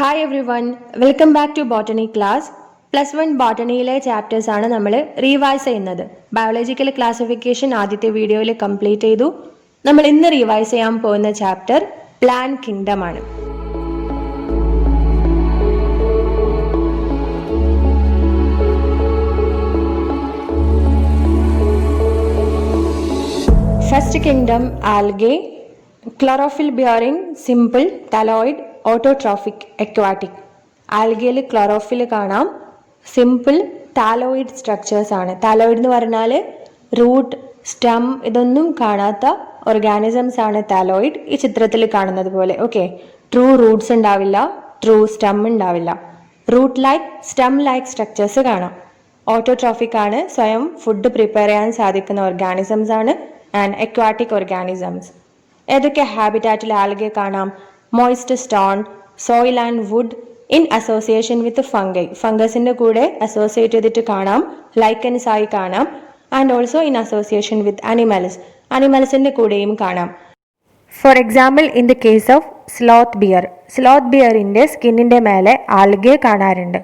Hi everyone, welcome back to botany class. +1 ബോട്ടണിയിലെ chapters ആണ് നമ്മൾ റീവൈസ് ചെയ്യുന്നത്. ബയോളജിക്കൽ ക്ലാസിഫിക്കേഷൻ ആദ്യത്തെ വീഡിയോയിൽ കംപ്ലീറ്റ് ചെയ്തു. നമ്മൾ ഇന്ന് റീവൈസ് ചെയ്യാൻ പോകുന്ന ചാപ്റ്റർ പ്ലാന്റ് കിങ്ഡം ആണ്. First kingdom algae, chlorophyll bearing, simple, thalloid, autotrophic, aquatic. ആൽഗയിൽ ക്ലോറോഫിൽ കാണാം, സിമ്പിൾ, താലോയിഡ് സ്ട്രക്ചേഴ്സ് ആണ്. താലോയിഡ് എന്ന് പറഞ്ഞാൽ റൂട്ട്, സ്റ്റം ഇതൊന്നും കാണാത്ത ഓർഗാനിസംസ് ആണ് താലോയിഡ്. ഈ ചിത്രത്തിൽ കാണുന്നത് പോലെ. ഓക്കെ, ട്രൂ റൂട്ട്സ് ഉണ്ടാവില്ല, ട്രൂ സ്റ്റം ഉണ്ടാവില്ല. Root like, stem like structures കാണാം. ഓട്ടോട്രോഫിക് ആണ്, സ്വയം ഫുഡ് പ്രിപ്പയർ ചെയ്യാൻ സാധിക്കുന്ന ഓർഗാനിസംസ് ആണ്. And aquatic organisms. ഏതൊക്കെ ഹാബിറ്റാറ്റിൽ ആൽഗെ കാണാം? Moist stone, soil and wood in association with fungi. ഫംഗസിന്റെ കൂടെ അസോസിയേറ്റ് ചെയ്തിട്ട് കാണാം. ലൈക്കൻസ് ആയി കാണാം. And also in association with animals. അനിമൽസിന്റെ കൂടെയും കാണാം. For example, in the case of sloth bear, sloth ബിയറിന്റെ സ്കിന്നിന്റെ മേലെ ആൽഗെ കാണാറുണ്ട്.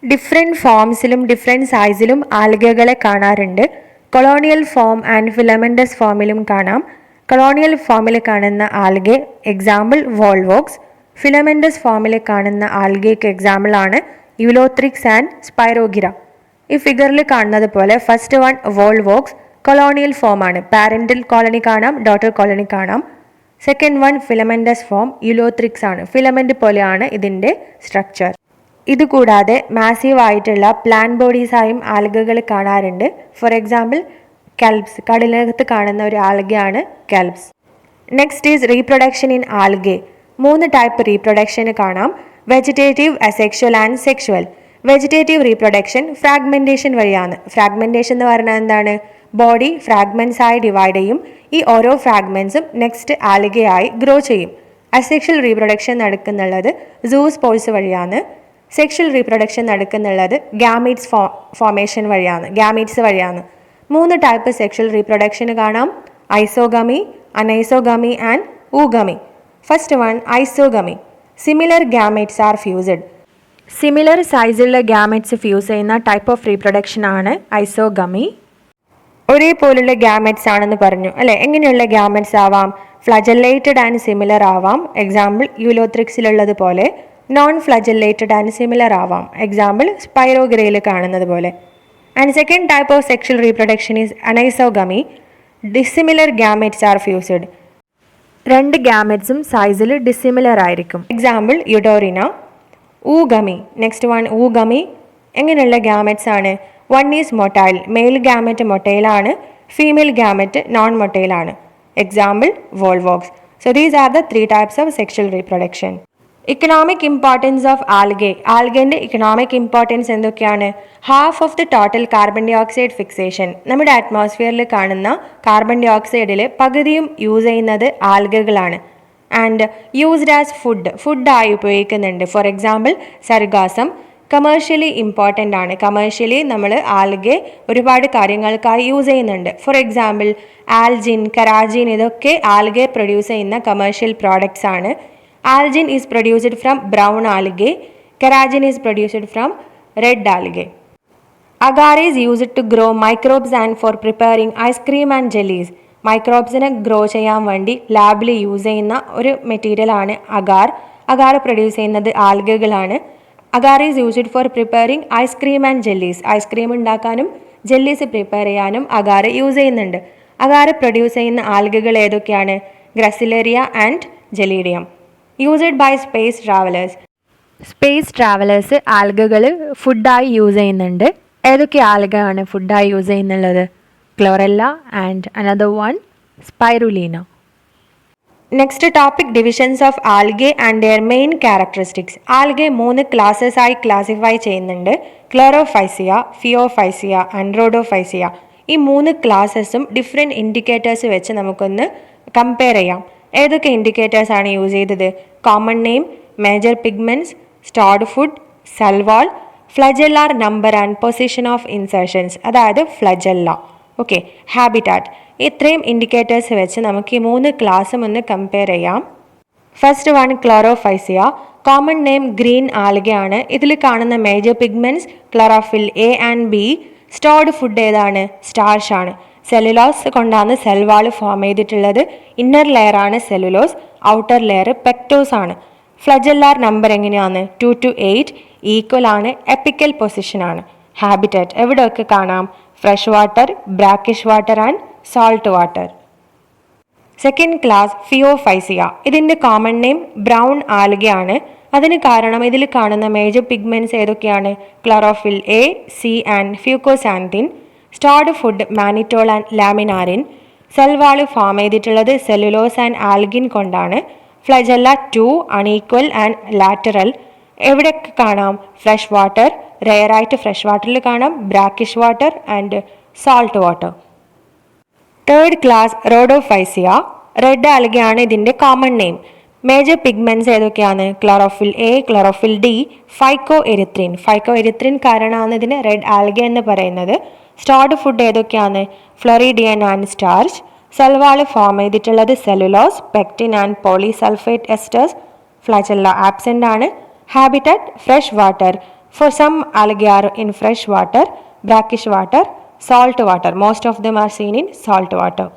ഡിഫറെന്റ് ഫോംസിലും ഡിഫറെന്റ് സൈസിലും ആൽഗകളെ കാണാറുണ്ട്. കൊളോണിയൽ ഫോം ആൻഡ് ഫിലമെന്റസ് ഫോമിലും കാണാം. കൊളോണിയൽ ഫോമിൽ കാണുന്ന ആൽഗെ എക്സാമ്പിൾ വോൾവോക്സ്. ഫിലമെന്റസ് ഫോമിൽ കാണുന്ന ആൽഗയ്ക്ക് എക്സാമ്പിൾ ആണ് യുലോത്രിക്സ് ആൻഡ് സ്പൈറോഗിര. ഈ ഫിഗറിൽ കാണുന്നത് പോലെ first one Volvox colonial form ആണ്. പാരന്റൽ കോളനി കാണാം, ഡോട്ടർ കോളനി കാണാം. സെക്കൻഡ് വൺ ഫിലമെന്റസ് ഫോം യുലോത്രിക്സ് ആണ്. ഫിലമെന്റ് പോലെയാണ് ഇതിന്റെ സ്ട്രക്ചർ. ഇതുകൂടാതെ മാസീവ് ആയിട്ടുള്ള പ്ലാന്റ് ബോഡീസായും ആൽഗകൾ കാണാറുണ്ട്. ഫോർ എക്സാമ്പിൾ കെൽപ്സ്, കടലിനകത്ത് കാണുന്ന ഒരു ആൽഗയാണ് kelps. Next is reproduction in algae. 3 type reproduction കാണാം: vegetative, asexual and sexual. Vegetative reproduction fragmentation വഴിയാണ്. ഫ്രാഗ്മെന്റേഷൻ എന്ന് പറഞ്ഞാൽ എന്താണ്? ബോഡി ഫ്രാഗ്മെന്റ്സ് ആയി ഡിവൈഡ് ചെയ്യും. ഈ ഓരോ ഫ്രാഗ്മെന്റ്സും നെക്സ്റ്റ് ആൽഗയായി ഗ്രോ ചെയ്യും. അസെക്ഷൽ റീപ്രൊഡക്ഷൻ നടക്കുന്നുള്ളത് സൂസ്പോഴ്സ് വഴിയാണ്. സെക്ഷൽ റീപ്രൊഡക്ഷൻ നടക്കുന്നുള്ളത് ഗാമീറ്റ്സ് ഫോർമേഷൻ വഴിയാണ്, ഗാമീറ്റ്സ് വഴിയാണ്. 3 ടൈപ്പ് സെക്ഷൽ റീപ്രൊഡക്ഷന് കാണാം: isogamy, anisogamy and oogamy. First one isogamy. Similar gametes are fused. Similar സൈസിലുള്ള ഗാമേറ്റ്സ് ഫ്യൂസ് ചെയ്യുന്ന ടൈപ്പ് ഓഫ് റീപ്രൊഡക്ഷൻ ആണ് ഐസോഗമി. ഒരേപോലുള്ള ഗാമേറ്റ്സ് ആണെന്ന് പറഞ്ഞു അല്ലെ. എങ്ങനെയുള്ള ഗാമേറ്റ്സ് ആവാം? ഫ്ലജല്ലേറ്റഡ് ആൻഡ് സിമിലർ ആവാം. എക്സാമ്പിൾ യുലോത്രിക്സിലുള്ളത് പോലെ. നോൺ ഫ്ലജല്ലേറ്റഡ് ആൻഡ് സിമിലർ ആവാം. എക്സാമ്പിൾ സ്പൈറോഗിരയിൽ കാണുന്നത് പോലെ. And second type of sexual reproduction is anisogamy. Dissimilar gametes are fused. 2 ഗാമറ്റ്സും സൈസിൽ ഡിസിമിലർ ആയിരിക്കും. Example Eudorina. Oogamy. Next one oogamy. എങ്ങനെയുള്ള ഗാമറ്റ്സ് ആണ്? 1 ഈസ് മൊട്ടൈൽ. മെയിൽ ഗാമറ്റ് മൊട്ടൈലാണ്, ഫീമെയിൽ ഗാമറ്റ് നോൺ മൊട്ടൈലാണ്. Example Volvox. So these are the 3 types of sexual reproduction. Economic importance of algae. ആൽഗന്റെ economic importance എന്തൊക്കെയാണ്? Half of the total carbon dioxide fixation. നമ്മുടെ അറ്റ്മോസ്ഫിയറിൽ കാണുന്ന carbon ഡൈ ഓക്സൈഡിൽ പകുതിയും യൂസ് ചെയ്യുന്നത് ആൽഗകളാണ്. ആൻഡ് യൂസ്ഡ് ആസ് ഫുഡായി ഉപയോഗിക്കുന്നുണ്ട്. For example Sargassum commercially important ആണ്. കമേഴ്ഷ്യലി നമ്മൾ ആൽഗെ ഒരുപാട് കാര്യങ്ങൾക്കായി യൂസ് ചെയ്യുന്നുണ്ട്. ഫോർ എക്സാമ്പിൾ ആൽജിൻ, കരാജിൻ ഇതൊക്കെ ആൽഗെ പ്രൊഡ്യൂസ് ചെയ്യുന്ന കമേഴ്ഷ്യൽ പ്രോഡക്ട്സ് ആണ്. Algin is produced from brown algae. Carrageen is produced from red algae. Agar is used to grow microbes and for preparing ice cream and jellies. മൈക്രോബ്സിനെ grow ചെയ്യാൻ വേണ്ടി ലാബിൽ use ചെയ്യുന്ന ഒരു material ആണ് agar. Agar produce ചെയ്യുന്നത് ആൽഗകളാണ്. Agar is used for preparing ice cream and jellies. Ice cream ഉണ്ടാക്കാനും ജെല്ലീസ് പ്രിപ്പയർ ചെയ്യാനും അഗാർ യൂസ് ചെയ്യുന്നുണ്ട്. അഗാർ പ്രൊഡ്യൂസ് ചെയ്യുന്ന ആൽഗകൾ ഏതൊക്കെയാണ്? Gracilaria and Gelidium. Used by space travellers. Space travellers ആൽഗകൾ ഫുഡായി യൂസ് ചെയ്യുന്നുണ്ട്. ഏതൊക്കെ ആൽഗയാണ് ഫുഡായി യൂസ് ചെയ്യുന്നുള്ളത്? Chlorella and another one Spirulina. Next topic divisions of algae and their main characteristics. Algae 3 classes ആയി ക്ലാസിഫൈ ചെയ്യുന്നുണ്ട്: ക്ലോറോഫൈസിയ, ഫിയോഫൈസിയ ആൻഡ് റോഡോഫൈസിയ. ഈ 3 ക്ലാസ്സസും ഡിഫറെൻറ്റ് ഇൻഡിക്കേറ്റേഴ്സ് വെച്ച് നമുക്കൊന്ന് കമ്പയർ ചെയ്യാം. ഏതൊക്കെ ഇൻഡിക്കേറ്റേഴ്സ് ആണ് യൂസ് ചെയ്തത്? Common name, major pigments, stored food, cell wall, flagellar number and position of insertions, അതായത് ഫ്ലജെല്ല. Okay, habitat. ഇത്രയും ഇൻഡിക്കേറ്റേഴ്സ് വെച്ച് നമുക്ക് ഈ 3 ക്ലാസ്സും ഒന്ന് കമ്പയർ ചെയ്യാം. First one Chlorophyceae. Common name green ആൽഗയാണ്. ഇതിൽ കാണുന്ന major pigments chlorophyll a and b. Stored food ഏതാണ്? സ്റ്റാർച്ച് ആണ്. സെല്ലുലോസ് കൊണ്ടാണ് സെൽ വാള് ഫോം ചെയ്തിട്ടുള്ളത്. ഇന്നർ ലെയർ ആണ് സെല്ലുലോസ്, ഔട്ടർ ലെയർ പെക്ടോസ് ആണ്. ഫ്ലജല്ലാർ നമ്പർ എങ്ങനെയാണ്? 2 to 8. ഈക്വൽ ആണ്. എപ്പിക്കൽ പൊസിഷൻ ആണ്. ഹാബിറ്ററ്റ് എവിടെയൊക്കെ കാണാം? Fresh water, brackish water and salt water. Second class Phaeophyceae. ഇതിൻ്റെ കോമൺ നെയിം ബ്രൗൺ ആൽഗയാണ്. അതിന് കാരണം ഇതിൽ കാണുന്ന മേജർ പിഗ്മെന്റ്സ് ഏതൊക്കെയാണ്? Chlorophyll a, c and fucoxanthin. Stored food mannitol and laminarin. Cell wall form ചെയ്തിട്ടുള്ളത് സെല്ലുലോസ് ആൻഡ് ആൽഗിൻ കൊണ്ടാണ്. Flagella 2 unequal and lateral. എവിടെയൊക്കെ കാണാം? ഫ്രഷ് വാട്ടർ, റെയറായിട്ട് ഫ്രഷ് വാട്ടറിൽ കാണാം, brackish water and salt water. Third class Rhodophyceae. Red ആൽഗയാണ് ഇതിൻ്റെ common name. Major pigments ഏതൊക്കെയാണ്? Chlorophyll a, chlorophyll d, phycoerythrin. Phycoerythrin കാരണമാണ് ഇതിന് റെഡ് ആൽഗ എന്ന് പറയുന്നത്. സ്റ്റോർഡ് ഫുഡ് ഏതൊക്കെയാണ്? Floridean and starch. Cell wall form ചെയ്തിട്ടുള്ളത് cellulose, pectin and polysulphate esters. Flagella absent ആണ്. Habitat fresh water. For some alga are in fresh water, brackish water, salt water. Most of them are seen in salt water.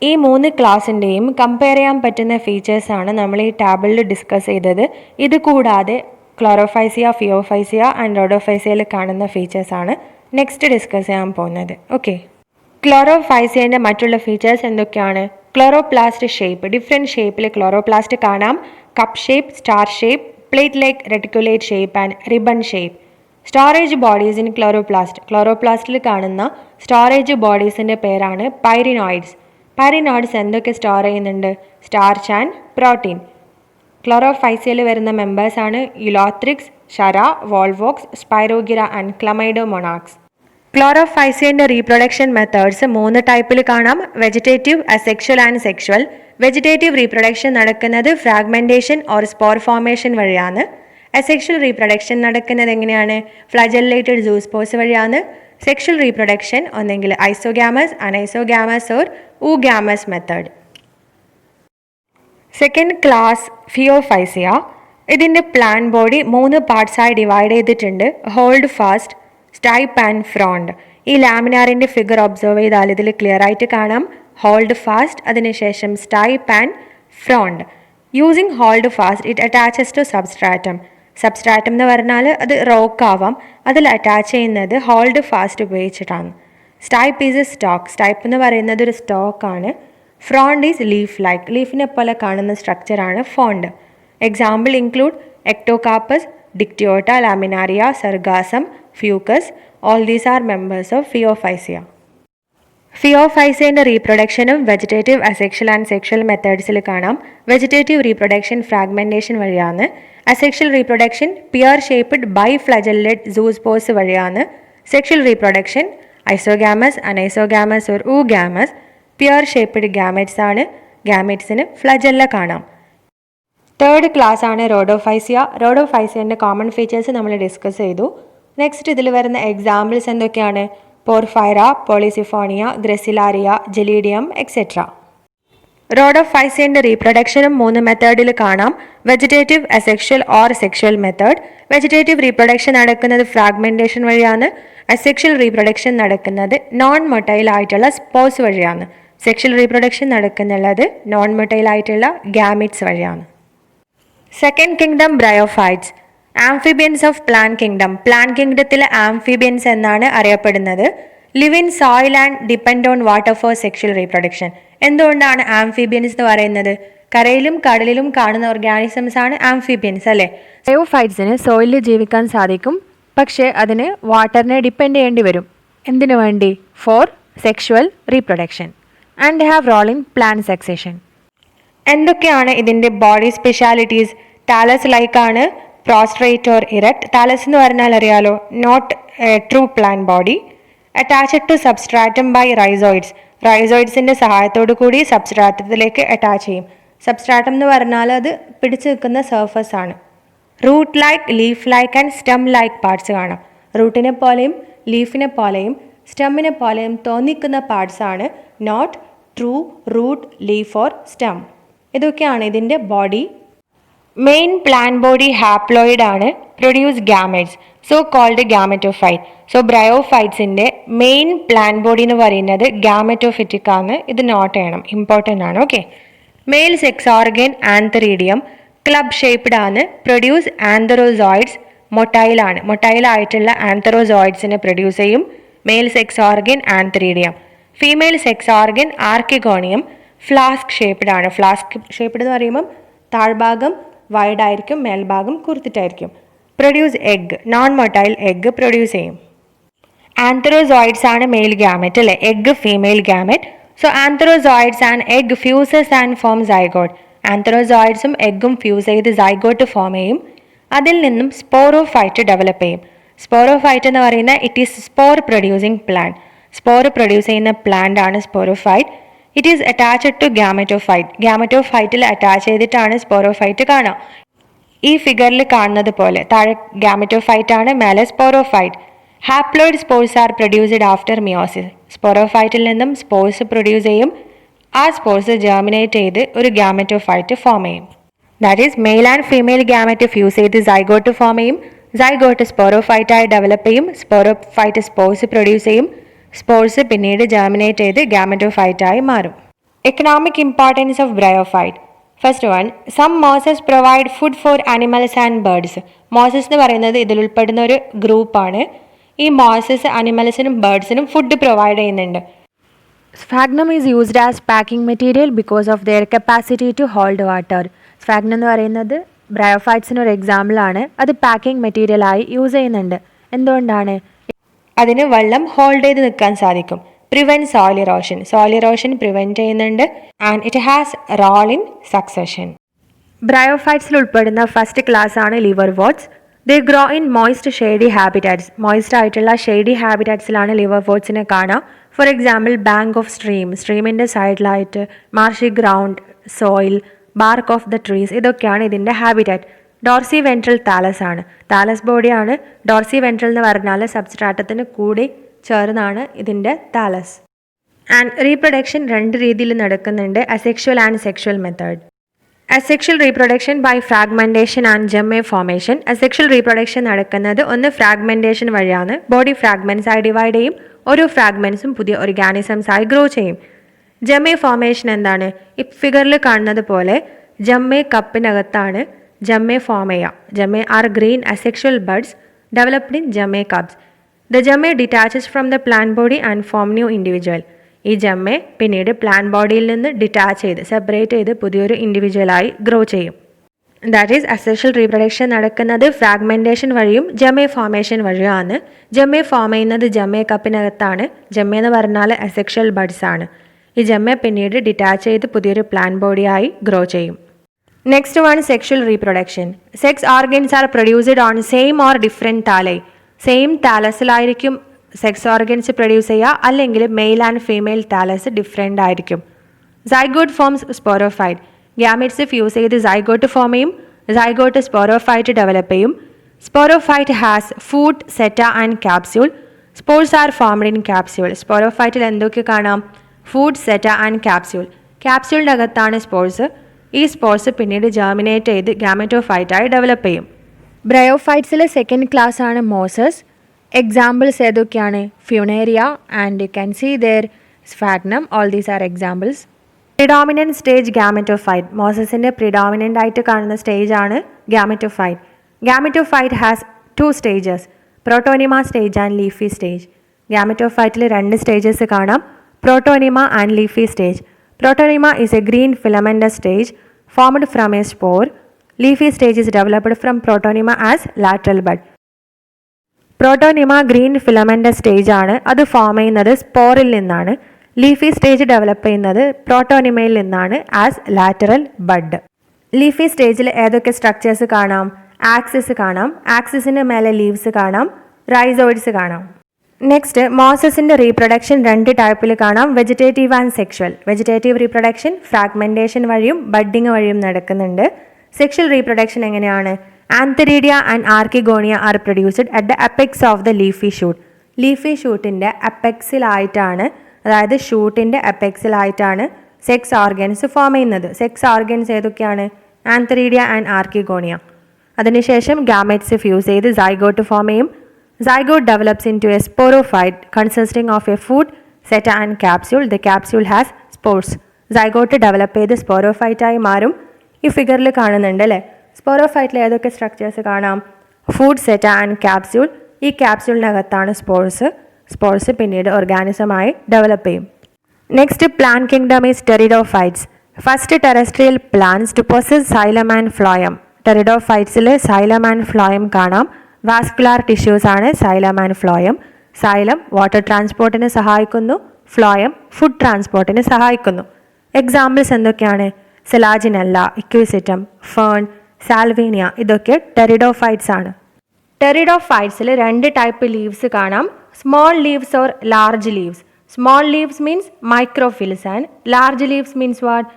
ഈ 3 ക്ലാസ്സിൻ്റെയും compare ചെയ്യാൻ പറ്റുന്ന ഫീച്ചേഴ്സാണ് നമ്മൾ ഈ ടാബിളിൽ discuss ചെയ്തത്. ഇത് കൂടാതെ ക്ലോറോഫൈസിയ, ഫിയോഫൈസിയ and റോഡോഫൈസിയയിൽ കാണുന്ന ഫീച്ചേഴ്സാണ് നെക്സ്റ്റ് ഡിസ്കസ് ചെയ്യാൻ പോകുന്നത്. ഓക്കെ, ക്ലോറോഫൈസിയൻ്റെ മറ്റുള്ള ഫീച്ചേഴ്സ് എന്തൊക്കെയാണ്? Chloroplast shape. ഡിഫറെൻറ്റ് ഷേപ്പിൽ ക്ലോറോപ്ലാസ്റ്റ് കാണാം. Cup shape, star shape, plate like reticulate shape and ribbon shape. Storage bodies in chloroplast. ക്ലോറോപ്ലാസ്റ്റിൽ കാണുന്ന സ്റ്റോറേജ് ബോഡീസിൻ്റെ പേരാണ് പൈറിനോയിഡ്സ്. പൈറിനോയിഡ്സ് എന്തൊക്കെ സ്റ്റോർ ചെയ്യുന്നുണ്ട്? Starch and protein. ക്ലോറോഫൈസിയയിൽ വരുന്ന മെമ്പേഴ്സാണ് Ulothrix, Chara, Volvox, Spirogyra and Chlamydomonas. ക്ലോറോഫൈസിയൻ്റെ റീപ്രൊഡക്ഷൻ മെത്തേഡ്സ് 3 ടൈപ്പിൽ കാണാം. Vegetative, asexual and sexual. Vegetative reproduction നടക്കുന്നത് ഫ്രാഗ്മെൻറ്റേഷൻ ഓർ സ്പോർ ഫോർമേഷൻ വഴിയാണ്. അസെക്ഷൽ റീപ്രൊഡക്ഷൻ നടക്കുന്നത് എങ്ങനെയാണ്? ഫ്ലജല്ലേറ്റഡ് സൂസ്പോസ് വഴിയാണ്. സെക്ഷൽ റീപ്രൊഡക്ഷൻ ഒന്നെങ്കിൽ isogamous, anisogamous or oogamous method. Second class Phaeophyceae. ഇതിൻ്റെ പ്ലാൻ ബോഡി 3 പാർട്സായി ഡിവൈഡ് ചെയ്തിട്ടുണ്ട്. Holdfast, stipe and frond. ഈ ലാമിനാറിൻ്റെ ഫിഗർ ഒബ്സർവ് ചെയ്താൽ ഇതിൽ ക്ലിയർ ആയിട്ട് കാണാം. ഹോൾഡ് ഫാസ്റ്റ്, അതിനുശേഷം stipe and frond. Using holdfast it attaches to substratum. Substratum എന്ന് പറഞ്ഞാൽ അത് റോക്ക് ആവാം. അതിൽ അറ്റാച്ച് ചെയ്യുന്നത് ഹോൾഡ് ഫാസ്റ്റ് ഉപയോഗിച്ചിട്ടാണ്. Stipe is a stalk. Stipe എന്ന് പറയുന്നത് ഒരു സ്റ്റോക്കാണ്. Frond is leaf like. ലീഫിനെ പോലെ കാണുന്ന സ്ട്രക്ചറാണ് frond. Example include Ectocarpus, Dictyota, Laminaria, Sargassum, Fucus. All these are members of Phaeophyceae. ഫിയോഫൈസിയൻ്റെ റീപ്രൊഡക്ഷനും വെജിറ്റേറ്റീവ്, അസെക്ഷൽ ആൻഡ് സെക്ഷൽ മെത്തേഡ്സിൽ കാണാം. വെജിറ്റേറ്റീവ് റീപ്രൊഡക്ഷൻ ഫ്രാഗ്മെൻറ്റേഷൻ വഴിയാണ്. Asexual reproduction pear shaped biflagellate zoospores വഴിയാണ്. Sexual reproduction isogamous, anisogamous or oogamous. Pear shaped gametes ആണ്. ഗ്യാമെറ്റ്സിന് flagella കാണാം. Third class ആണ് റോഡോഫൈസിയ. റോഡോഫൈസിയൻ്റെ കോമൺ ഫീച്ചേഴ്സ് നമ്മൾ ഡിസ്കസ് ചെയ്തു. നെക്സ്റ്റ് ഇതിൽ വരുന്ന എക്സാമ്പിൾസ് എന്തൊക്കെയാണ്? Porphyra, പോളിസിഫോണിയ, ഗ്രസിലാരിയ, ജലീഡിയം etcetera. റോഡോഫൈസിയൻ്റെ റീപ്രൊഡക്ഷനും 3 മെത്തേഡിൽ കാണാം. Vegetative, asexual or sexual method. Vegetative reproduction നടക്കുന്നത് ഫ്രാഗ്മെൻറ്റേഷൻ വഴിയാണ്. അസെക്ഷൽ റീപ്രൊഡക്ഷൻ നടക്കുന്നത് നോൺ മൊട്ടൈൽ ആയിട്ടുള്ള സ്പോസ് വഴിയാണ്. സെക്ഷൽ റീപ്രൊഡക്ഷൻ നടക്കുന്നുള്ളത് നോൺ മൊട്ടൈൽ ആയിട്ടുള്ള ഗ്യാമിറ്റ്സ് വഴിയാണ്. Second kingdom bryophytes. Amphibians of plant kingdom. Plant കിങ്ഡത്തിലെ ആംഫിബിയൻസ് എന്നാണ് അറിയപ്പെടുന്നത്. Live in soil and depend on water for sexual reproduction. എന്തുകൊണ്ടാണ് ആംഫിബിയൻസ് എന്ന് പറയുന്നത്? കരയിലും കടലിലും കാണുന്ന ഓർഗാനിസംസ് ആണ് ആംഫിബിയൻസ് അല്ലേ. ബ്രയോഫൈറ്റ്സിന് സോയിലിൽ ജീവിക്കാൻ സാധിക്കും, പക്ഷേ അതിന് വാട്ടറിനെ ഡിപ്പെൻഡ് ചെയ്യേണ്ടി വരും. എന്തിനു വേണ്ടി? For sexual reproduction and have role in plant succession. എന്തൊക്കെയാണ് ഇതിൻ്റെ ബോഡി സ്പെഷ്യാലിറ്റീസ്? താലസ് ലൈക്ക് ആണ്, പ്രോസ്ട്രേറ്റ് ഓർ ഇറക്റ്റ്. താലസ് എന്ന് പറഞ്ഞാൽ അറിയാലോ, not true plant body. Attached to substratum by rhizoids. റൈസോയിഡ്സിൻ്റെ സഹായത്തോടു കൂടി സബ്സ്ട്രാറ്റത്തിലേക്ക് അറ്റാച്ച് ചെയ്യും. സബ്സ്ട്രാറ്റം എന്ന് പറഞ്ഞാൽ അത് പിടിച്ചു നിൽക്കുന്ന സർഫസ് ആണ്. Root like, leaf like and stem like parts കാണാം. റൂട്ടിനെ പോലെയും ലീഫിനെ പോലെയും സ്റ്റെമ്മിനെ പോലെയും തോന്നിക്കുന്ന പാർട്സ് ആണ് not true root, leaf or stem. ഇതൊക്കെയാണ് ഇതിൻ്റെ body. Main plant body haploid ആണ്, produce gametes, so called gametophyte. So ബ്രയോഫൈറ്റ്സിന്റെ മെയിൻ പ്ലാന്റ് ബോഡി എന്ന് പറയുന്നത് ഗാമെറ്റോഫിറ്റിക് ആണ്. ഇത് നോട്ട് ചെയ്യണം, ഇമ്പോർട്ടൻ്റ് ആണ്. Okay. Male sex organ antheridium club shaped ആണ്, പ്രൊഡ്യൂസ് ആന്തറോസോയിഡ്സ്, മൊട്ടൈലാണ്. മൊട്ടൈലായിട്ടുള്ള ആന്തറോസോയിഡ്സിനെ പ്രൊഡ്യൂസ് ചെയ്യും male sex organ antheridium. Female sex organ archegonium flask shaped ആണ്. ഫ്ലാസ്ക് ഷേപ്ഡ് എന്ന് പറയുമ്പം താഴ്ഭാഗം വൈഡ് ആയിരിക്കും, മേൽഭാഗം കുർത്തിട്ടായിരിക്കും. Produce egg, non motile egg produce ചെയ്യും. ആന്തറോസോയിഡ്സ് ആണ് മെയിൽ ഗാമെറ്റ് അല്ലേ, egg female gamete. So antherozoids and egg fuses and form zygote. ആന്തറോസോയിഡ്സും എഗ്ഗും ഫ്യൂസ് ചെയ്ത് സൈഗോട്ട് ഫോം ചെയ്യും. അതിൽ നിന്നും സ്പോറോഫൈറ്റ് ഡെവലപ്പ് ചെയ്യും. സ്പോറോഫൈറ്റ് എന്ന് പറയുന്ന it is spore producing plant. Spore produce ചെയ്യുന്ന പ്ലാന്റ് ആണ് sporophyte. It is attached to gametophyte. ഗാമെറ്റോഫൈറ്റിൽ അറ്റാച്ച് ചെയ്തിട്ടാണ് സ്പോറോഫൈറ്റ് കാണുക. ഈ ഫിഗറിൽ കാണുന്നത് പോലെ താഴെ ഗാമെറ്റോഫൈറ്റ് ആണ്, മേലെ sporophyte. Haploid spores are produced after meiosis. സ്പോറോഫൈറ്റിൽ നിന്നും സ്പോർസ് പ്രൊഡ്യൂസ് ചെയ്യും. ആ സ്പോർസ് ജെർമിനേറ്റ് ചെയ്ത് ഒരു ഗാമെറ്റോഫൈറ്റ് ഫോം ചെയ്യും. That is male and female gamete fuse ചെയ്ത് സൈഗോട്ട് ഫോം ചെയ്യും. സൈഗോട്ട് സ്പോറോഫൈറ്റായി ഡെവലപ്പ് ചെയ്യും. സ്പോറോഫൈറ്റ് സ്പോർസ് പ്രൊഡ്യൂസ് ചെയ്യും. സ്പോർസ് പിന്നീട് ജെർമിനേറ്റ് ചെയ്ത് ഗാമെറ്റോഫൈറ്റായി മാറും. Economic importance of bryophyte. First one, some mosses provide food for animals and birds. Mosses എന്ന് പറയുന്നത് ഇതിൽ ഉൾപ്പെടുന്ന ഒരു ഗ്രൂപ്പാണ്. ഈ മോസസ് അനിമൽസിനും ബേർഡ്സിനും ഫുഡ് പ്രൊവൈഡ് ചെയ്യുന്നുണ്ട്. Sphagnum is used as packing material because of their capacity to hold water. Sphagnum എന്ന് പറയുന്നത് ബ്രയോഫൈറ്റ്സിന് ഒരു എക്സാമ്പിളാണ്. അത് പാക്കിംഗ് മെറ്റീരിയലായി യൂസ് ചെയ്യുന്നുണ്ട്. എന്തുകൊണ്ടാണ്? അതിന് വെള്ളം ഹോൾഡ് ചെയ്ത് നിൽക്കാൻ സാധിക്കും. Prevent soil erosion. Soil erosion prevent ചെയ്യുന്നുണ്ട്. And it has role in succession. ബ്രയോഫൈറ്റ്സിൽ ഉൾപ്പെടുന്ന ഫസ്റ്റ് ക്ലാസ് ആണ് liverworts. They grow in moist shady habitats. Moist ആയിട്ടുള്ള ഷെയ്ഡി ഹാബിറ്റാറ്റ്സിലാണ് ലിവർ വോർട്സിനെ കാണാം. For example bank of stream, സ്ട്രീമിൻ്റെ സൈഡിലായിട്ട്, marshy ground, soil, bark of the trees, ഇതൊക്കെയാണ് ഇതിൻ്റെ ഹാബിറ്റാറ്റ്. ഡോർസി വെൻട്രൽ താലസ് ആണ്. താലസ് ബോഡിയാണ്. ഡോർസി വെൻട്രൽ എന്ന് പറഞ്ഞാൽ സബ്സ്ട്രാറ്റത്തിന് കൂടി ചേർന്നാണ് ഇതിൻ്റെ താലസ്. ആൻഡ് റീപ്രൊഡക്ഷൻ രണ്ട് രീതിയിൽ നടക്കുന്നുണ്ട്, asexual and sexual method. Asexual reproduction by fragmentation and gemmae formation. Asexual reproduction നടക്കുന്നത് ഒന്ന് ഫ്രാഗ്മെൻറ്റേഷൻ വഴിയാണ്. ബോഡി ഫ്രാഗ്മെൻറ്റ്സ് ആയി ഡിവൈഡ് ചെയ്യും. ഓരോ ഫ്രാഗ്മെൻറ്റ്സും പുതിയ ഓർഗാനിസംസ് ആയി ഗ്രോ ചെയ്യും. ജെമ്മെ ഫോമേഷൻ എന്താണ്? ഈ ഫിഗറിൽ കാണുന്നത് പോലെ ജെമ്മെ കപ്പിനകത്താണ് ജെമ്മെ ഫോം ചെയ്യുക. Gemmae are green asexual buds developed in gemmae cups. The gemmae detaches from the plant body and form new individual. ഈ ജെമ്മെ പിന്നീട് പ്ലാന്റ് ബോഡിയിൽ നിന്ന് ഡിറ്റാച്ച് ചെയ്ത് സെപ്പറേറ്റ് ചെയ്ത് പുതിയൊരു ഇൻഡിവിജ്വലായി ഗ്രോ ചെയ്യും. ദാറ്റ് ഈസ് അസെക്ഷൽ റീപ്രൊഡക്ഷൻ നടക്കുന്നത് ഫ്രാഗ്മെൻറ്റേഷൻ വഴിയും ജെമ്മെ ഫോമേഷൻ വഴിയുമാണ്. ജെമ്മെ ഫോം ചെയ്യുന്നത് ജെമ്മെ കപ്പിനകത്താണ്. ജെമ്മെ എന്ന് പറഞ്ഞാൽ അസെക്ഷൽ ബഡ്സ് ആണ്. ഈ ജെമ്മെ പിന്നീട് ഡിറ്റാച്ച് ചെയ്ത് പുതിയൊരു പ്ലാന്റ് ബോഡിയായി ഗ്രോ ചെയ്യും. Next one, sexual reproduction. Sex organs are produced on same or different thalli. Same താലസിലായിരിക്കും സെക്സ് ഓർഗൻസ് പ്രൊഡ്യൂസ് ചെയ്യുക, അല്ലെങ്കിൽ male and female thallus different ആയിരിക്കും. Zygote forms sporophyte. Gametes fuse ചെയ്ത് സൈഗോട്ട് ഫോം ചെയ്യും. Zygote sporophyte develop ചെയ്യും. Sporophyte has foot, seta and capsule. Spores are formed in capsule. സ്പോറോഫൈറ്റിൽ എന്തൊക്കെ കാണാം? Foot, seta and capsule. ക്യാപ്സ്യൂളിൻ്റെ അകത്താണ് സ്പോർസ്. ഈ സ്പോർസ് പിന്നീട് ജെർമിനേറ്റ് ചെയ്ത് ഗാമെറ്റോഫൈറ്റായി ഡെവലപ്പ് ചെയ്യും. ബ്രയോഫൈറ്റ്സിലെ സെക്കൻഡ് ക്ലാസ് ആണ് മോസസ്. എക്സാമ്പിൾസ് ഏതൊക്കെയാണ്? Funaria and you can see there Sphagnum. All these are examples. Predominant stage gametophyte. മോസസിൻ്റെ പ്രിഡോമിനൻ്റ് ആയിട്ട് കാണുന്ന സ്റ്റേജ് ആണ് gametophyte. Gametophyte has 2 stages, protonema stage and leafy stage. ഗാമെറ്റോഫൈറ്റിൽ 2 സ്റ്റേജസ് കാണാം, protonema and leafy stage. Protonema is a green filamentous stage formed from a spore. Leafy stage is developed from protonema as lateral bud. Protonema green filamentous stage ആണ്. അത് form ചെയ്യുന്നത് സ്പോറിൽ നിന്നാണ്. Leafy stage develop ചെയ്യുന്നത് പ്രോട്ടോനിമയിൽ നിന്നാണ് as lateral bud. Leafy സ്റ്റേജിൽ ഏതൊക്കെ structures കാണാം? Axis കാണാം. ആക്സിസിന് മേലെ ലീവ്സ് കാണാം. റൈസോയിഡ്സ് കാണാം. നെക്സ്റ്റ്, മോസസിൻ്റെ റീപ്രൊഡക്ഷൻ 2 ടൈപ്പിൽ കാണാം, vegetative and sexual. Vegetative reproduction fragmentation വഴിയും ബഡ്ഡിങ് വഴിയും നടക്കുന്നുണ്ട്. സെക്ഷൽ റീപ്രൊഡക്ഷൻ എങ്ങനെയാണ്? Antheridia and archegonia are produced at the apex of the leafy shoot. Leafy ഷൂട്ടിൻ്റെ അപ്പെക്സിലായിട്ടാണ്, അതായത് ഷൂട്ടിൻ്റെ അപ്പെക്സിലായിട്ടാണ് സെക്സ് ഓർഗൻസ് ഫോം ചെയ്യുന്നത്. സെക്സ് ഓർഗൻസ് ഏതൊക്കെയാണ്? Antheridia and archegonia. അതിനുശേഷം ഗാമെറ്റ്സ് ഫ്യൂസ് ചെയ്ത് സൈഗോട്ട് ഫോം ചെയ്യും. Zygote develops into a sporophyte consisting of a foot seta and capsule. The capsule has spores. Zygote develop ചെയ്ത് സ്പോറോഫൈറ്റായി മാറും. ഈ ഫിഗറിൽ കാണുന്നുണ്ട് അല്ലേ? സ്പോറോഫൈറ്റിൽ ഏതൊക്കെ സ്ട്രക്ചേഴ്സ് കാണാം? Foot seta and capsule. ഈ ക്യാപ്സ്യൂളിനകത്താണ് സ്പോർസ് പിന്നീട് ഓർഗാനിസമായി ഡെവലപ്പ് ചെയ്യും. Next plant kingdom is pteridophytes. First terrestrial plants to possess xylem and phloem. ടെറിഡോഫൈറ്റ്സിൽ സൈലം ആൻഡ് ഫ്ലോയം കാണാം. വാസ്കുലാർ ടിഷ്യൂസ് ആണ് xylem and phloem. Xylem water ട്രാൻസ്പോർട്ടിന് സഹായിക്കുന്നു, ഫ്ലോയം ഫുഡ് ട്രാൻസ്പോർട്ടിന് സഹായിക്കുന്നു. എക്സാമ്പിൾസ് എന്തൊക്കെയാണ്? സെലാജിനെല്ല, ഇക്വിസിറ്റം, ഫേൺ, സാൽവേനിയ ഇതൊക്കെ ടെറിഡോഫൈറ്റ്സ് ആണ്. ടെറിഡോഫൈറ്റ്സിൽ 2 ടൈപ്പ് ലീവ്സ് കാണാം. Small leaves or large leaves. Small leaves means microphylls and large leaves means what?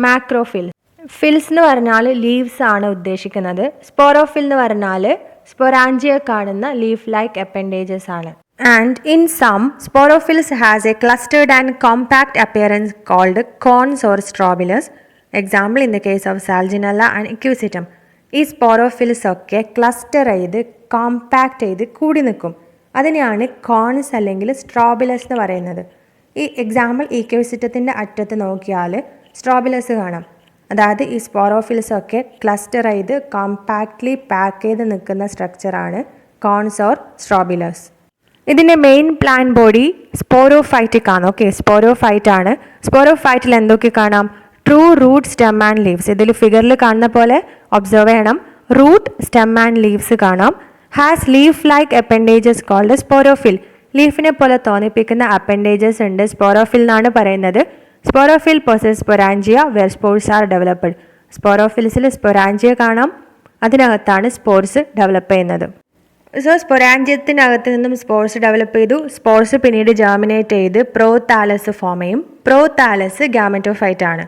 Macrophylls. Phylls എന്ന് പറഞ്ഞാൽ ലീവ്സ് ആണ് ഉദ്ദേശിക്കുന്നത്. സ്പോറോഫിൽ എന്ന് പറഞ്ഞാൽ സ്പൊറാഞ്ചിയ കാണുന്ന ലീഫ് ലൈക്ക് അപ്പൻഡേജസ് ആണ്. And in some sporophylls has a clustered and compact appearance called cones or strobilus. Example in the case of Selaginella and Equisetum. ഈ sporophylls ഒക്കെ ക്ലസ്റ്റർ ചെയ്ത് കോമ്പാക്ട് ചെയ്ത് കൂടി നിൽക്കും. അതിനെയാണ് കോൺസ് അല്ലെങ്കിൽ സ്ട്രോബിലസ് എന്ന് പറയുന്നത്. ഈ എക്സാമ്പിൾ ഇക്വിസിറ്റത്തിൻ്റെ അറ്റത്ത് നോക്കിയാൽ സ്ട്രോബിലസ് കാണാം. അതായത് ഈ സ്പോറോഫിൽസ് ഒക്കെ ക്ലസ്റ്റർ ചെയ്ത് കോമ്പാക്ട്ലി പാക്ക് ചെയ്ത് നിൽക്കുന്ന സ്ട്രക്ചറാണ് കോൺസ് ഓർ സ്ട്രോബിലസ്. ഇതിൻ്റെ മെയിൻ പ്ലാന്റ് ബോഡി സ്പോറോഫൈറ്റിക് ആണ്. ഓക്കെ, സ്പോറോഫൈറ്റ് ആണ്. സ്പോറോഫൈറ്റിൽ എന്തൊക്കെ കാണാം? True root, stem and leaves. ഇതിൽ ഫിഗറിൽ കാണുന്ന പോലെ ഒബ്സർവ് ചെയ്യണം. റൂട്ട്, സ്റ്റെം ആൻഡ് ലീവ്സ് കാണാം. Has leaf like appendages called sporophyll. ലീഫിനെ പോലെ തോന്നിപ്പിക്കുന്ന അപ്പൻഡേജസ് ഉണ്ട്, സ്പോറോഫിൽ എന്നാണ് പറയുന്നത്. Sporophyll possess sporangia where spores are developed. സ്പോറോഫിൽസിൽ സ്പൊറാഞ്ചിയ കാണാം, അതിനകത്താണ് സ്പോർസ് ഡെവലപ്പ് ചെയ്യുന്നത്. സോ സ്പൊറാഞ്ചിയത്തിനകത്ത് നിന്നും സ്പോർസ് ഡെവലപ്പ് ചെയ്തു. സ്പോർസ് പിന്നീട് ജെർമിനേറ്റ് ചെയ്ത് പ്രോതാലസ് ഫോം ചെയ്യും. പ്രോതാലസ് ഗാമറ്റോഫൈറ്റ് ആണ്.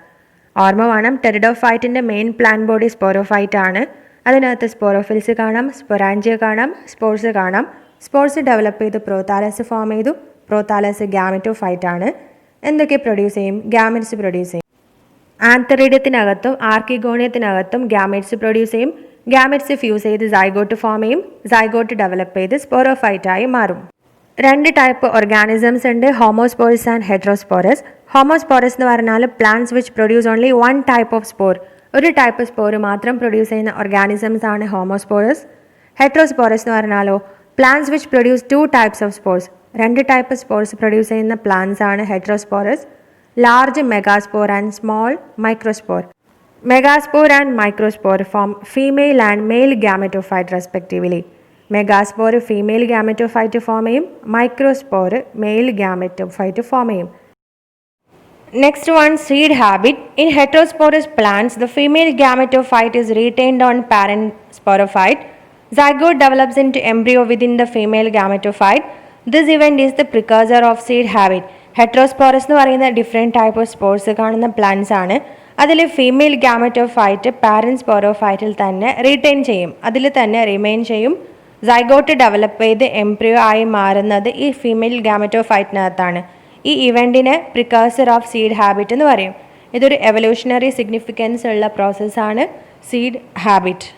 ഓർമ്മ വേണം, ടെറിഡോഫൈറ്റിൻ്റെ മെയിൻ പ്ലാന്റ് ബോഡി സ്പോറോഫൈറ്റ് ആണ്. അതിനകത്ത് സ്പോറോഫിൽസ് കാണാം, സ്പൊറാഞ്ചിയ കാണാം, സ്പോർസ് കാണാം. സ്പോർസ് ഡെവലപ്പ് ചെയ്ത് പ്രോതാലസ് ഫോം ചെയ്തു. പ്രോതാലസ് ഗാമറ്റോഫൈറ്റ് ആണ്. എന്തൊക്കെ പ്രൊഡ്യൂസ് ചെയ്യും? ഗാമെറ്റ്സ് പ്രൊഡ്യൂസ് ചെയ്യും. ആന്തറീഡിയത്തിനകത്തും ആർക്കിഗോണിയത്തിനകത്തും ഗാമെറ്റ്സ് പ്രൊഡ്യൂസ് ചെയ്യും. ഗാമെറ്റ്സ് ഫ്യൂസ് ചെയ്ത് സൈഗോട്ട് ഫോം ചെയ്യും. സൈഗോട്ട് ഡെവലപ്പ് ചെയ്ത് സ്പോറോഫൈറ്റായി മാറും. 2 ടൈപ്പ് ഓർഗാനിസംസ് ഉണ്ട്, ഹോമോസ്പോറസ് ആൻഡ് ഹെട്രോസ്പോറസ്. ഹോമോസ്പോറസ് എന്ന് പറഞ്ഞാൽ plants which produce only 1 type of spore. ഒരു ടൈപ്പ് സ്പോർ മാത്രം പ്രൊഡ്യൂസ് ചെയ്യുന്ന ഓർഗാനിസംസ് ആണ് ഹോമോസ്പോറസ്. ഹെട്രോസ്പോറസ് എന്ന് പറഞ്ഞാലോ plants which produce 2 types of spores. 2 type spores produce ചെയ്യുന്ന പ്ലാന്റ്സ് ആണ് heterosporous. Large megaspore and small microspore. Megaspore and microspore form female and male gametophyte respectively. Megaspore female gametophyte form ചെയ്യും. Microspore male gametophyte form ചെയ്യും. Next one, seed habit. In heterosporous plants, the female gametophyte is retained on parent sporophyte. Zygote develops into embryo within the female gametophyte. This event is the precursor of seed habit. Heterosporous എന്ന് പറയുന്ന different type of sports കാണുന്ന plants ആണ്. അതിൽ female gametophyte parent സ്പോറോഫൈറ്റിൽ തന്നെ retain ചെയ്യും, അതിൽ തന്നെ remain ചെയ്യും. സൈഗോട്ട് ഡെവലപ്പ് ചെയ്ത് എംബ്രിയോ ആയി മാറുന്നത് ഈ ഫീമെയിൽ ഗാമറ്റോഫൈറ്റിനകത്താണ്. ഈ ഇവൻറ്റിനെ പ്രിക്കഴ്സർ ഓഫ് സീഡ് ഹാബിറ്റ് എന്ന് പറയും. ഇതൊരു എവല്യൂഷണറി സിഗ്നിഫിക്കൻസ് ഉള്ള പ്രോസസ്സാണ് seed habit.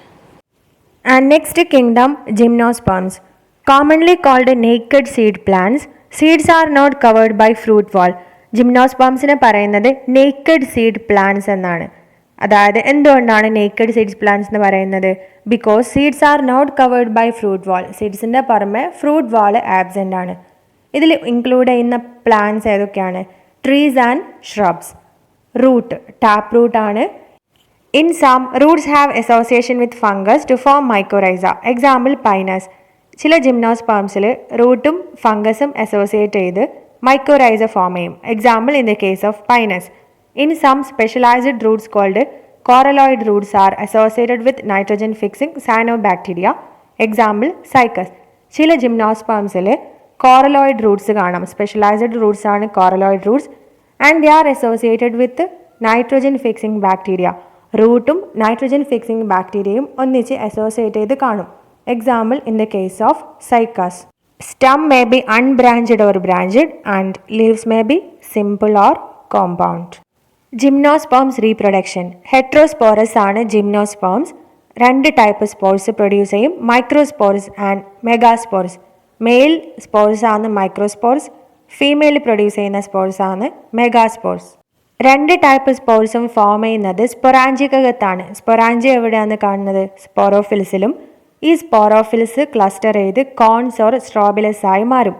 And next kingdom gymnosperms, commonly called naked seed plants. Seeds are not covered by fruit wall. ജിംനോസ്പേംസിനെ പറയുന്നത് നേക്കഡ് സീഡ് പ്ലാന്റ്സ് എന്നാണ്. അതായത് എന്തുകൊണ്ടാണ് നേക്കഡ് സീഡ്സ് പ്ലാന്റ്സ് എന്ന് പറയുന്നത്? Because seeds are not covered by fruit wall. സീഡ്സിൻ്റെ പുറമെ fruit വാൾ absent ആണ്. ഇതിൽ ഇൻക്ലൂഡ് ചെയ്യുന്ന പ്ലാന്റ്സ് ഏതൊക്കെയാണ്? Trees and shrubs. Root, tap root ആണ്. In some roots have association with fungus to form mycorrhiza. Example Pinus. ചില ജിംനോസ്പേംസിൽ റൂട്ടും ഫംഗസും അസോസിയേറ്റ് ചെയ്ത് മൈക്കോറൈസ ഫോം ചെയ്യും. Example in the case of Pinus. In some specialised roots called coralloid roots are associated with nitrogen fixing cyanobacteria. Example Cycas. ചില ജിംനോസ്പേംസിൽ coralloid roots കാണാം. Specialised roots ആണ് coralloid roots and they are associated with nitrogen fixing bacteria. റൂട്ടും nitrogen fixing ബാക്ടീരിയയും ഒന്നിച്ച് associate ചെയ്ത് കാണും. Example in the case of cycas. Stem may be unbranched or branched and leaves may be simple or compound. Gymnosperms reproduction. Heterosporous ആണ് gymnosperms. രണ്ട് type spores produce ചെയ്യും, microspores and megaspores. Male spores ആണ് microspores, female produce ചെയ്യുന്ന spores ആണ് megaspores. രണ്ട് type സ്പോർസും form ചെയ്യുന്നത് സ്പൊറാഞ്ചിക്കകത്താണ്. സ്പൊറാഞ്ചി എവിടെയാണ് കാണുന്നത്? സ്പോറോഫിൽസിലും. ഈ സ്പോറോഫിൽസ് ക്ലസ്റ്റർ ചെയ്ത് കോൺസ് ഓർ സ്ട്രോബിലസ് ആയി മാറും.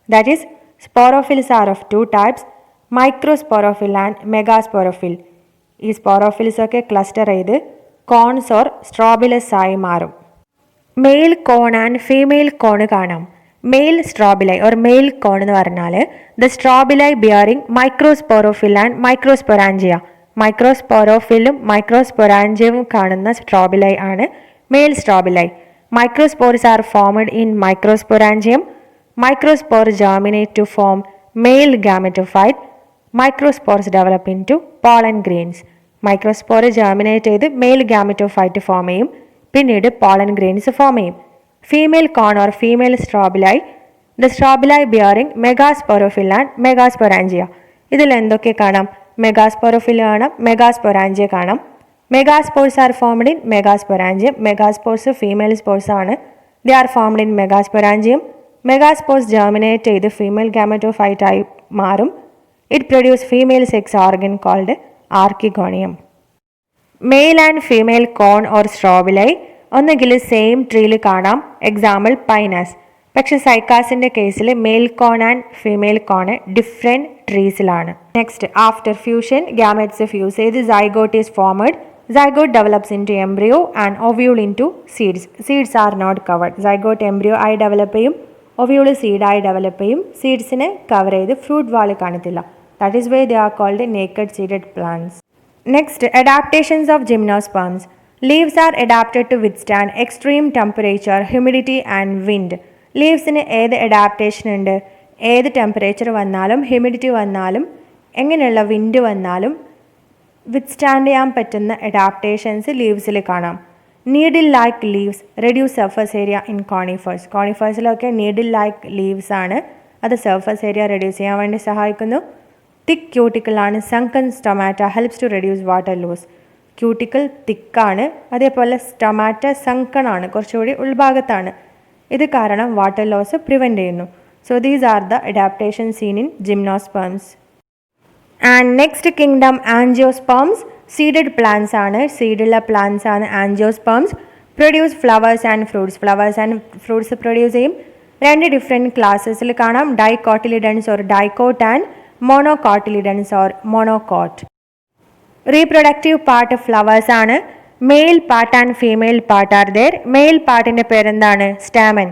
That is sporophylls are of two types, microsporophyll and megasporophyll. ഈ സ്പോറോഫിൽസ് ഒക്കെ ക്ലസ്റ്റർ ചെയ്ത് കോൺസ് ഓർ സ്ട്രോബിലസ് ആയി മാറും. Male cone and female cone കാണാം. Male strobili or male cone എന്ന് പറഞ്ഞാൽ the strobili bearing microsporophyll and microsporangia. മൈക്രോസ്പോറോഫിലും മൈക്രോസ്പൊറാഞ്ചിയവും കാണുന്ന സ്ട്രോബിലൈ ആണ് male strobili. Microspores are formed in microsporangium. Microspore germinate to form male gametophyte. Microspores develop into pollen grains. Microspore germinate ചെയ്ത് male gametophyte form ചെയ്യും, പിന്നീട് pollen grains form ചെയ്യും. Female cone or female strobili, the strobili bearing megasporophyll and മെഗാസ്പൊറാഞ്ചിയ. ഇതിൽ എന്തൊക്കെ കാണാം? Megasporophyll കാണാം, megasporangia കാണാം. Megaspores are formed in megasporangium. Megaspores female spores ആണ്. They are formed in megasporangium. Megaspores germinate ചെയ്ത് ഫീമെയിൽ ഗാമെറ്റോഫൈറ്റ് ആയി മാറും. It produce female sex organ called archegonium. Male and female cone or strobili ഒന്നുകിൽ same ട്രീയിൽ കാണാം, example Pinus. പക്ഷെ സൈക്കാസിൻ്റെ കേസിൽ male cone and female cone different ട്രീസിലാണ്. Next, after fusion gametes fuse ചെയ്ത് zygote is formed. Zygote develops in to embryo and ovule into seeds. Seeds are not covered. Zygote embryo ആയി develop ചെയ്യും, ovule സീഡായി develop ചെയ്യും. സീഡ്സിനെ cover ചെയ്ത് fruit wall കാണത്തില്ല. That is why they are called naked seeded plants. Next, adaptations of gymnosperms. Leaves are adapted to withstand extreme temperature, humidity and wind. ലീവ്സിന് ഏത് adaptation ഉണ്ട്? ഏത് ടെമ്പറേച്ചർ വന്നാലും ഹ്യൂമിഡിറ്റി വന്നാലും എങ്ങനെയുള്ള വിൻഡ് വന്നാലും വിത്ത്സ്റ്റാൻഡ് ചെയ്യാൻ പറ്റുന്ന അഡാപ്റ്റേഷൻസ് ലീവ്സിൽ കാണാം. Needle like leaves reduce surface area in conifers. കോണിഫേഴ്സിലൊക്കെ നീഡിൽ ലൈക്ക് ലീവ്സ് ആണ്, അത് സർഫസ് ഏരിയ റെഡ്യൂസ് ചെയ്യാൻ വേണ്ടി സഹായിക്കുന്നു. തിക്ക് ക്യൂട്ടിക്കിളാണ് sunken stomata helps to reduce water loss. Cuticle തിക്കാണ്, അതേപോലെ സ്റ്റൊമാറ്റ സങ്കണാണ്, കുറച്ചുകൂടി ഉൾഭാഗത്താണ്. ഇത് കാരണം വാട്ടർ ലോസ് പ്രിവെൻറ്റ് ചെയ്യുന്നു. So these are the adaptation seen in gymnosperms. And next kingdom angiosperms. Seeded plants ആണ്, സീഡുള്ള പ്ലാന്റ്സ് ആണ് angiosperms. Produce flowers and fruits. Flowers and fruits produce ചെയ്യും. രണ്ട് ഡിഫറെൻറ്റ് ക്ലാസ്സസിൽ കാണാം, dicotyledons or dicot and monocotyledons or monocot. Reproductive part flowers ആണ്. Male part and female part are there. Male പാർട്ടിൻ്റെ പേരെന്താണ്? സ്റ്റാമൻ.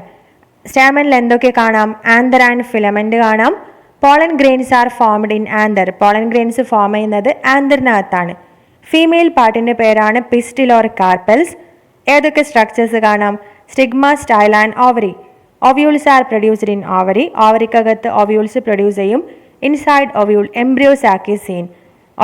സ്റ്റാമനിൽ എന്തൊക്കെ കാണാം? ആന്തർ ആൻഡ് ഫിലമെൻ്റ് കാണാം. Pollen grains are formed in anther. Pollen grains form ചെയ്യുന്നത് ആന്തറിനകത്താണ്. Female പാർട്ടിൻ്റെ പേരാണ് പിസ്റ്റിൽ ഓർ കാർപ്പൽസ്. ഏതൊക്കെ സ്ട്രക്ചേഴ്സ് കാണാം? Stigma, style and ovary. Ovules are produced in ovary. ഓവറിക്കകത്ത് ഓവ്യൂൾസ് പ്രൊഡ്യൂസ് ചെയ്യും. Inside ovule embryo sac is seen.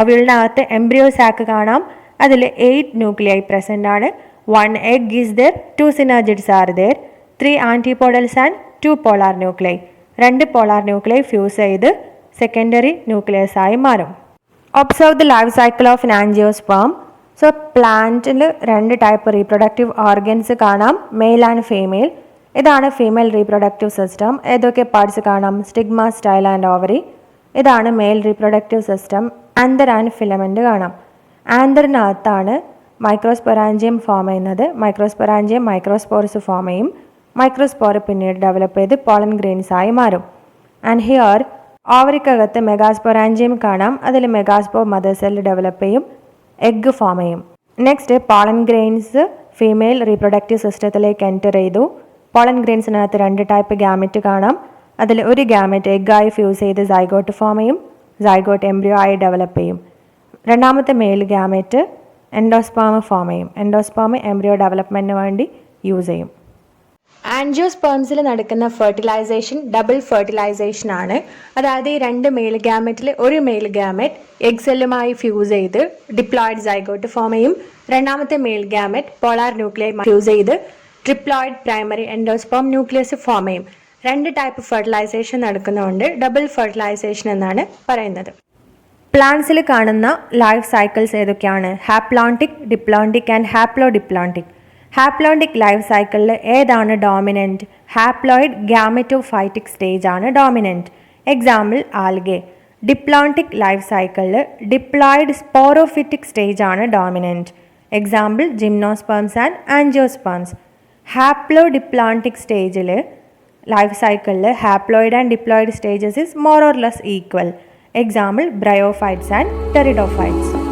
ഒവ്യൂളിനകത്ത് embryo sac കാണാം. അതിൽ 8 ന്യൂക്ലിയൈ പ്രസൻ്റ് ആണ്. 1 egg is there, 2 synergids are there, 3 antipodals and 2 polar nuclei. 2 polar nuclei fuse ചെയ്ത് secondary nucleus ആയി മാറും. Observe the life cycle of an angiosperm. So പ്ലാന്റിൽ 2 type reproductive organs കാണാം, male and female. ഇതാണ് female reproductive system. ഏതൊക്കെ parts കാണാം? Stigma, style and ovary. ഇതാണ് male reproductive system. Anther and filament കാണാം. ആന്തറിനകത്താണ് മൈക്രോസ്പൊറാഞ്ചിയം ഫോം ചെയ്യുന്നത്. മൈക്രോസ്പൊറാഞ്ചിയം മൈക്രോസ്പോർസ് ഫോം ചെയ്യും. Microspore പിന്നീട് ഡെവലപ്പ് ചെയ്ത് പോളൻ ഗ്രെയിൻസ് ആയി മാറും. ആൻഡ് ഹിയർ ഓവറിക്കകത്ത് മെഗാസ്പൊറാഞ്ചിയം കാണാം. അതിൽ മെഗാസ്പോർ മദർ സെല്ല് ഡെവലപ്പ് ചെയ്യും, എഗ്ഗ് ഫോം ചെയ്യും. Next, pollen grains female reproductive സിസ്റ്റത്തിലേക്ക് എൻറ്റർ ചെയ്തു. പോളൻ ഗ്രെയിൻസിനകത്ത് 2 ടൈപ്പ് ഗാമെറ്റ് കാണാം. അതിൽ ഒരു ഗാമെറ്റ് എഗ്ഗായി ഫ്യൂസ് ചെയ്ത് സൈഗോട്ട് ഫോം ചെയ്യും. സൈഗോട്ട് എംബ്രിയോ ആയി ഡെവലപ്പ് ചെയ്യും. രണ്ടാമത്തെ മെയിൽ ഗാമെറ്റ് എൻഡോസ്പേം ഫോം ചെയ്യും. എൻഡോസ്പേം എംബ്രിയോ ഡെവലപ്മെൻറ്റിന് വേണ്ടി യൂസ് ചെയ്യും. ആൻജിയോസ്പേംസിൽ നടക്കുന്ന ഫെർട്ടിലൈസേഷൻ ഡബിൾ ഫെർട്ടിലൈസേഷൻ ആണ്. അതായത് ഈ 2 മെയിൽ ഗാമെറ്റിൽ ഒരു മെയിൽ ഗാമെറ്റ് എഗ് സെല്ലുമായി ഫ്യൂസ് ചെയ്ത് ഡിപ്ലോയിഡ് സൈഗോട്ട് ഫോം ചെയ്യും. രണ്ടാമത്തെ male gamete polar nuclei fuse ചെയ്ത് triploid primary endosperm nucleus form ചെയ്യും. 2 ടൈപ്പ് ഫെർട്ടിലൈസേഷൻ നടക്കുന്നതുകൊണ്ട് ഡബിൾ ഫെർട്ടിലൈസേഷൻ എന്നാണ് പറയുന്നത്. പ്ലാന്റ്സിൽ കാണുന്ന ലൈഫ് സൈക്കിൾസ് ഏതൊക്കെയാണ്? Haplontic, diplontic and haplodiplontic. Haplontic life സൈക്കിളിൽ ഏതാണ് ഡോമിനൻറ്റ്? ഹാപ്ലോയിഡ് ഗ്യാമറ്റോഫൈറ്റിക് സ്റ്റേജ് ആണ് dominant. Example algae. Diplontic life സൈക്കിളിൽ ഡിപ്ലോയിഡ് സ്പോറോഫിറ്റിക് സ്റ്റേജ് ആണ് dominant. Example gymnosperms and angiosperms. Haplodiplontic സ്റ്റേജിൽ ലൈഫ് സൈക്കിളിൽ haploid and diploid stages is more or less equal. Example, bryophytes and pteridophytes.